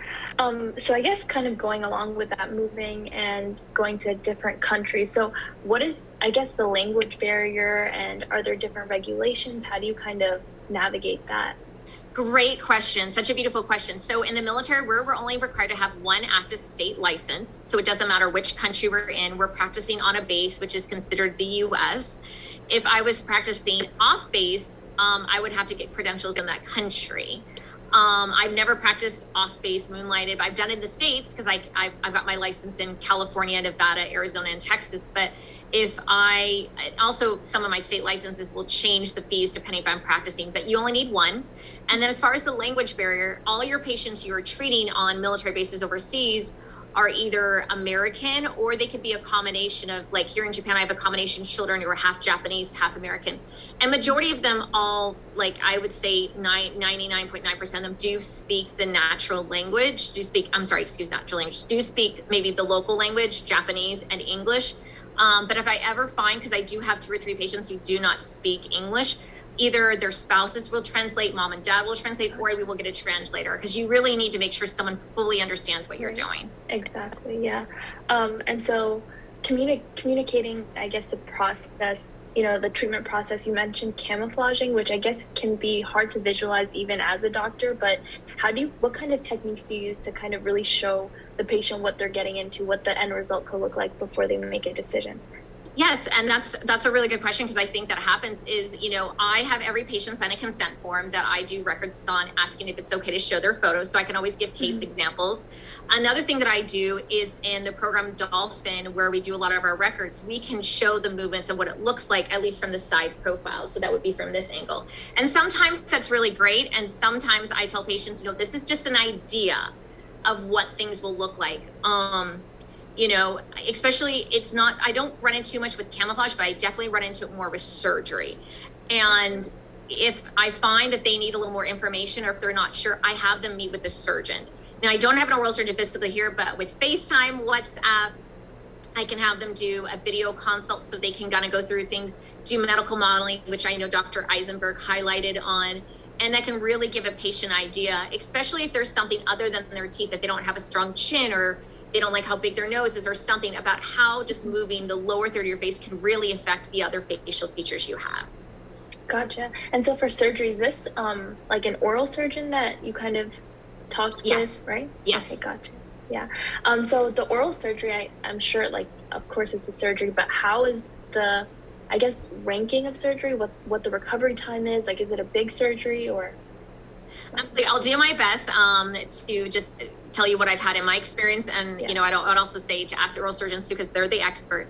So I guess kind of going along with that, moving and going to different countries. So what is, I guess, the language barrier, and are there different regulations? How do you kind of navigate that? Great question. Such a beautiful question. So in the military, we're only required to have one active state license. So it doesn't matter which country we're in. We're practicing on a base, which is considered the US. If I was practicing off base, I would have to get credentials in that country. I've never practiced off base moonlighted. I've done it in the States because I've got my license in California, Nevada, Arizona, and Texas. But some of my state licenses will change the fees depending if I'm practicing, but you only need one. And then as far as the language barrier, all your patients you're treating on military bases overseas are either American, or they could be a combination of, like here in Japan, I have a combination children who are half Japanese, half American. And majority of them all, like I would say 99.9% of them do speak the natural language, do speak maybe the local language, Japanese and English. But if I ever find, because I do have 2 or 3 patients who do not speak English, either their spouses will translate, mom and dad will translate, or we will get a translator, because you really need to make sure someone fully understands what you're doing. Exactly, yeah. And so communicating, I guess, the process, the treatment process, you mentioned camouflaging, which I guess can be hard to visualize even as a doctor, but what kind of techniques do you use to kind of really show the patient what they're getting into, what the end result could look like before they make a decision? Yes, and that's a really good question, because I think that happens is, I have every patient sign a consent form that I do records on, asking if it's okay to show their photos, so I can always give case examples. Another thing that I do is in the program Dolphin, where we do a lot of our records, we can show the movements and what it looks like, at least from the side profile. So that would be from this angle. And sometimes that's really great. And sometimes I tell patients, this is just an idea of what things will look like. Especially I don't run into too much with camouflage, but I definitely run into it more with surgery. And if I find that they need a little more information, or if they're not sure, I have them meet with the surgeon. Now, I don't have an oral surgeon physically here, but with FaceTime, WhatsApp, I can have them do a video consult so they can kind of go through things, do medical modeling, which I know Dr. Eisenberg highlighted on. And that can really give a patient an idea, especially if there's something other than their teeth, that they don't have a strong chin, or they don't like how big their nose is, or something about how just moving the lower third of your face can really affect the other facial features you have. Gotcha. And so for surgery, is this like an oral surgeon that you kind of talked with, right? Yes. Okay, gotcha. Yeah. So the oral surgery, I'm sure, of course it's a surgery, but how is the, I guess, ranking of surgery, what the recovery time is? Like, is it a big surgery or? Absolutely. I'll do my best to just tell you what I've had in my experience. And, I'd also say to ask the oral surgeons too, because they're the expert.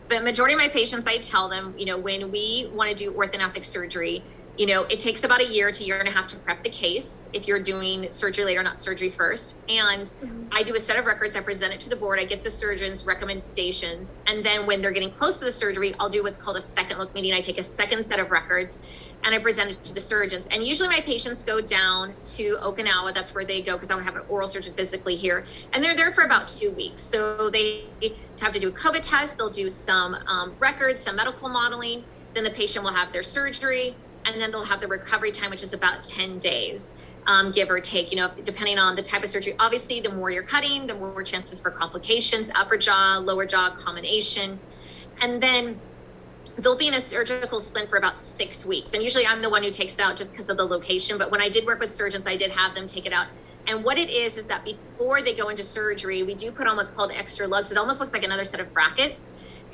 But majority of my patients, I tell them, when we want to do orthodontic surgery, it takes about a year to year and a half to prep the case if you're doing surgery later, not surgery first. And I do a set of records. I present it to the board. I get the surgeon's recommendations. And then when they're getting close to the surgery, I'll do what's called a second look meeting. I take a second set of records and I present it to the surgeons. And usually my patients go down to Okinawa. That's where they go, because I don't have an oral surgeon physically here. And they're there for about 2 weeks. So they have to do a COVID test. They'll do some records, some medical modeling. Then the patient will have their surgery. And then they'll have the recovery time, which is about 10 days, give or take, depending on the type of surgery. Obviously, the more you're cutting, the more chances for complications, upper jaw, lower jaw combination. And then they'll be in a surgical splint for about 6 weeks. And usually I'm the one who takes it out just because of the location. But when I did work with surgeons, I did have them take it out. And what it is that before they go into surgery, we do put on what's called extra lugs. It almost looks like another set of brackets.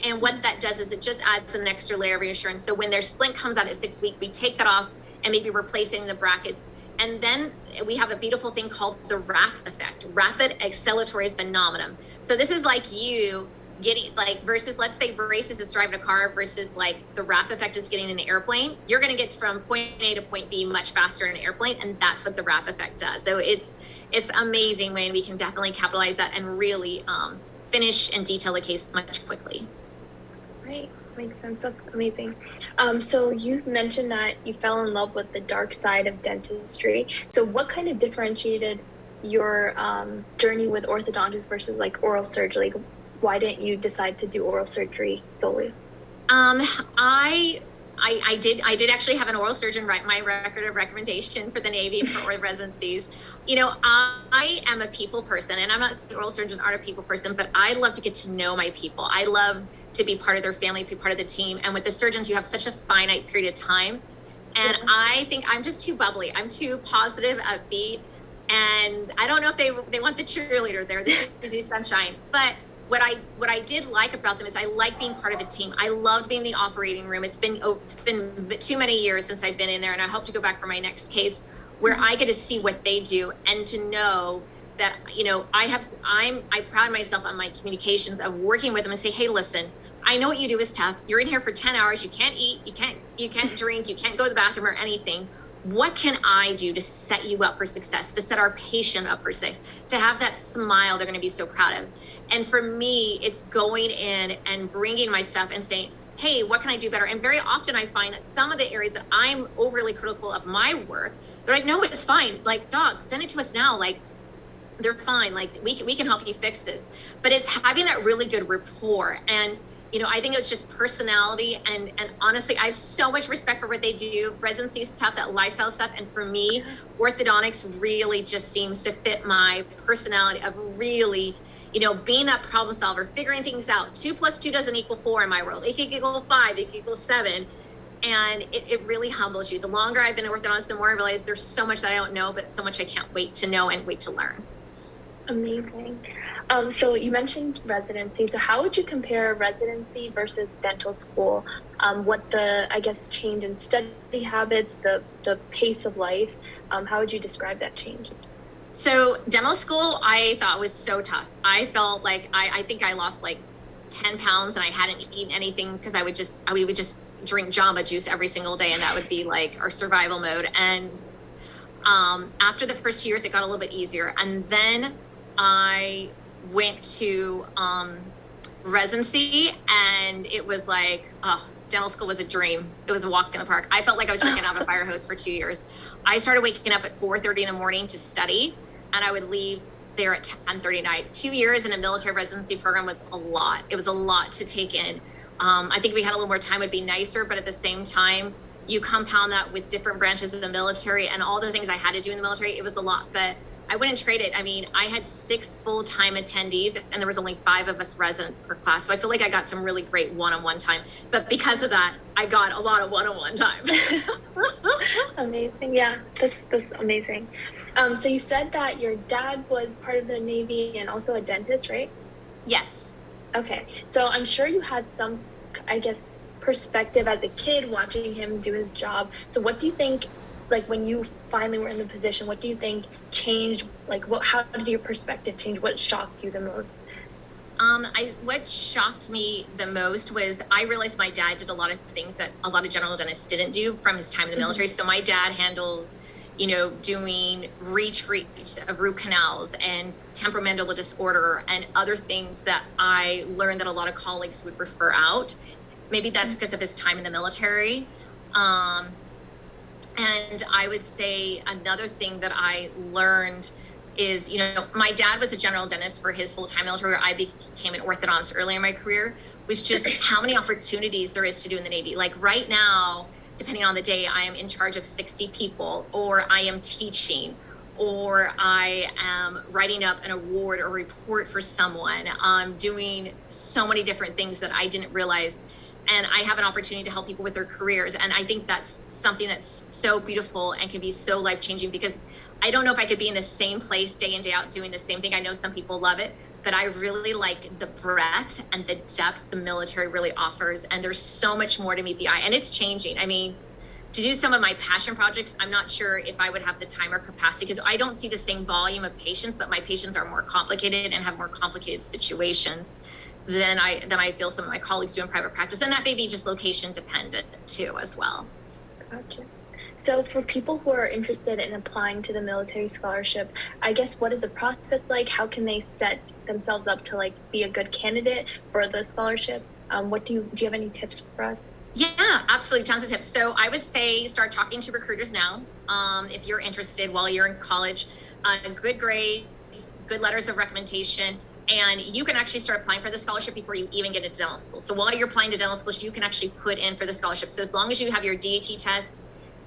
And what that does is it just adds an extra layer of reassurance. So when their splint comes out at 6 weeks, we take that off and maybe replace it in the brackets. And then we have a beautiful thing called the RAP effect, rapid acceleratory phenomenon. So this is like you getting, versus, let's say braces is driving a car versus the RAP effect is getting in an airplane. You're going to get from point A to point B much faster in an airplane. And that's what the RAP effect does. So it's amazing when we can definitely capitalize that and really finish and detail the case much quickly. Right. Makes sense. That's amazing. So you mentioned that you fell in love with the dark side of dentistry. So what kind of differentiated your journey with orthodontics versus oral surgery? Why didn't you decide to do oral surgery solely? I did actually have an oral surgeon write my record of recommendation for the Navy for oral residencies. I am a people person, and I'm not saying oral surgeons aren't a people person, but I love to get to know my people. I love to be part of their family, be part of the team. And with the surgeons, you have such a finite period of time And I think I'm just too bubbly. I'm too positive, upbeat. And I don't know if they want the cheerleader there, the Susie Sunshine. But what I did like about them is I like being part of a team. I loved being in the operating room. It's been too many years since I've been in there, and I hope to go back for my next case where I get to see what they do and to know that, you know, I pride myself on my communications of working with them and say, hey, listen, I know what you do is tough. You're in here for 10 hours. You can't eat, you can't drink, you can't go to the bathroom or anything. What can I do to set you up for success, to set our patient up for success, to have that smile they're going to be so proud of? And for me, it's going in and bringing my stuff and saying, hey, what can I do better? And very often I find that some of the areas that I'm overly critical of my work, they're like, no, it's fine. Like, doc, send it to us now. Like, they're fine. Like, we can help you fix this. But it's having that really good rapport. And you know, I think it's just personality, and honestly, I have so much respect for what they do. Residency stuff, that lifestyle stuff, and for me, orthodontics really just seems to fit my personality of really, you know, being that problem solver, figuring things out. 2 + 2 doesn't equal 4 in my world. It could equal 5, it could equal 7, and it really humbles you. The longer I've been an orthodontist, the more I realize there's so much that I don't know, but so much I can't wait to know and wait to learn. Amazing. So you mentioned residency. So how would you compare residency versus dental school? What the, I guess, change in study habits, the pace of life, how would you describe that change? So dental school, I thought was so tough. I felt like I think I lost like 10 pounds and I hadn't eaten anything because we would just drink Jamba Juice every single day, and that would be like our survival mode. And after the first 2 years, it got a little bit easier. And then I went to residency, and it was like, oh, dental school was a dream. It was a walk in the park. I felt like I was drinking out of a fire hose for 2 years. I started waking up at 4:30 in the morning to study, and I would leave there at 10:30 at night. 2 years in a military residency program was a lot. It was a lot to take in. I think if we had a little more time, would be nicer, but at the same time, you compound that with different branches of the military and all the things I had to do in the military. It was a lot, but I wouldn't trade it. I mean, I had 6 full-time attendees, and there was only 5 of us residents per class. So I feel like I got some really great one-on-one time. But because of that, I got a lot of one-on-one time. Amazing. Yeah, that's amazing. So you said that your dad was part of the Navy and also a dentist, right? Yes. Okay. So I'm sure you had some, I guess, perspective as a kid watching him do his job. So what do you think, like when you finally were in the position, what do you think changed? Like how did your perspective change? What shocked you the most? What shocked me the most was I realized my dad did a lot of things that a lot of general dentists didn't do from his time in the military. So my dad handles, you know, doing retreats of root canals and temperamental disorder and other things that I learned that a lot of colleagues would refer out. Maybe that's because of his time in the military. And I would say another thing that I learned is, you know, my dad was a general dentist for his full-time military. I became an orthodontist early in my career, was just how many opportunities there is to do in the Navy. Like right now, depending on the day, I am in charge of 60 people, or I am teaching, or I am writing up an award or report for someone. I'm doing so many different things that I didn't realize. And I have an opportunity to help people with their careers. And I think that's something that's so beautiful and can be so life-changing, because I don't know if I could be in the same place day in, day out doing the same thing. I know some people love it, but I really like the breadth and the depth the military really offers. And there's so much more to meet the eye, and it's changing. I mean, to do some of my passion projects, I'm not sure if I would have the time or capacity, because I don't see the same volume of patients, but my patients are more complicated and have more complicated situations than I feel some of my colleagues do in private practice. And that may be just location dependent too as well. Gotcha. So for people who are interested in applying to the military scholarship, I guess what is the process like? How can they set themselves up to like be a good candidate for the scholarship? Do you have any tips for us? Yeah, absolutely. Tons of tips. So I would say start talking to recruiters now. If you're interested while you're in college, good grades, good letters of recommendation, and you can actually start applying for the scholarship before you even get into dental school. So while you're applying to dental school, you can actually put in for the scholarship. So as long as you have your DAT test,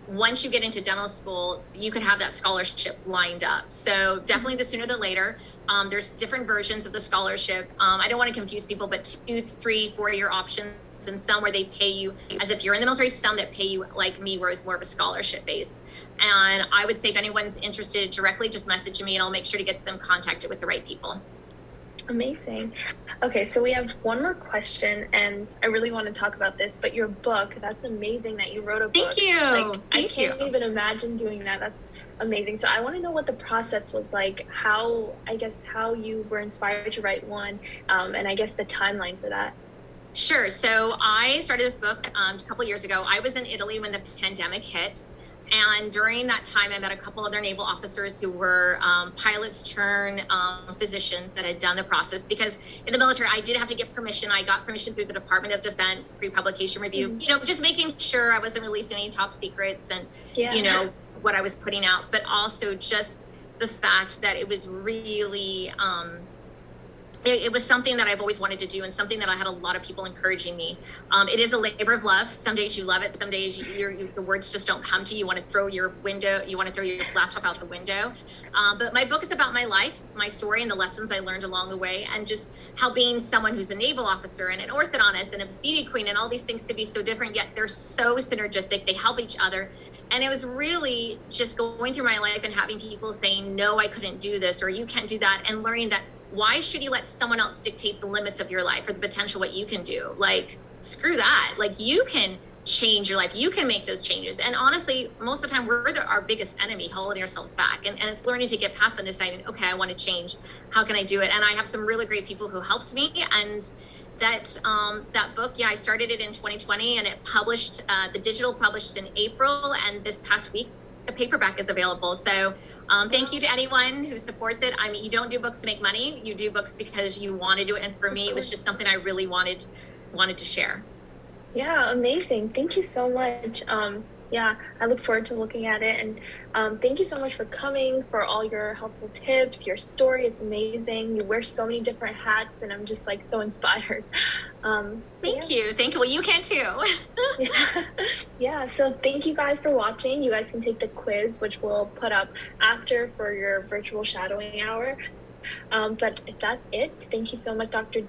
once you get into dental school, you can have that scholarship lined up. So definitely the sooner the later. There's different versions of the scholarship. I don't want to confuse people, but 2, 3, 4-year options and some where they pay you as if you're in the military, some that pay you like me, where it's more of a scholarship base. And I would say if anyone's interested directly, just message me and I'll make sure to get them contacted with the right people. Amazing. Okay, so we have one more question, and I really want to talk about this, but your book, that's amazing that you wrote a book. Thank you. Like, I Thank you. can't even imagine doing that. That's amazing. So I want to know what the process was like, how you were inspired to write one, and I guess the timeline for that. Sure. So I started this book a couple years ago. I was in Italy when the pandemic hit. And during that time, I met a couple other naval officers who were pilots turn physicians that had done the process. Because in the military, I did have to get permission. I got permission through the Department of Defense pre-publication review, Mm-hmm. Just making sure I wasn't releasing any top secrets and, Yeah. what I was putting out, but also just the fact that it was really, it was something that I've always wanted to do and something that I had a lot of people encouraging me. It is a labor of love. Some days you love it. Some days the words just don't come to you. You want to throw your laptop out the window. But my book is about my life, my story, and the lessons I learned along the way, and just how being someone who's a naval officer and an orthodontist and a beauty queen and all these things could be so different, yet they're so synergistic. They help each other. And it was really just going through my life and having people saying, no, I couldn't do this, or you can't do that, and learning that why should you let someone else dictate the limits of your life or the potential what you can do? Like, screw that. Like, you can change your life. You can make those changes. And honestly, most of the time we're our biggest enemy, holding ourselves back. And it's learning to get past and deciding, okay, I want to change. How can I do it? And I have some really great people who helped me. And that book, I started it in 2020, and it published, the digital published in April, and this past week, the paperback is available. So thank you to anyone who supports it. I mean, you don't do books to make money. You do books because you want to do it. And for me, it was just something I really wanted to share. Yeah, amazing. Thank you so much. Yeah, I look forward to looking at it. And thank you so much for coming, for all your helpful tips, your story. It's amazing. You wear so many different hats, and I'm just like so inspired. Thank you. Well, you can too. Yeah, so thank you guys for watching. You guys can take the quiz, which we'll put up after for your virtual shadowing hour. But if that's it, thank you so much, Dr.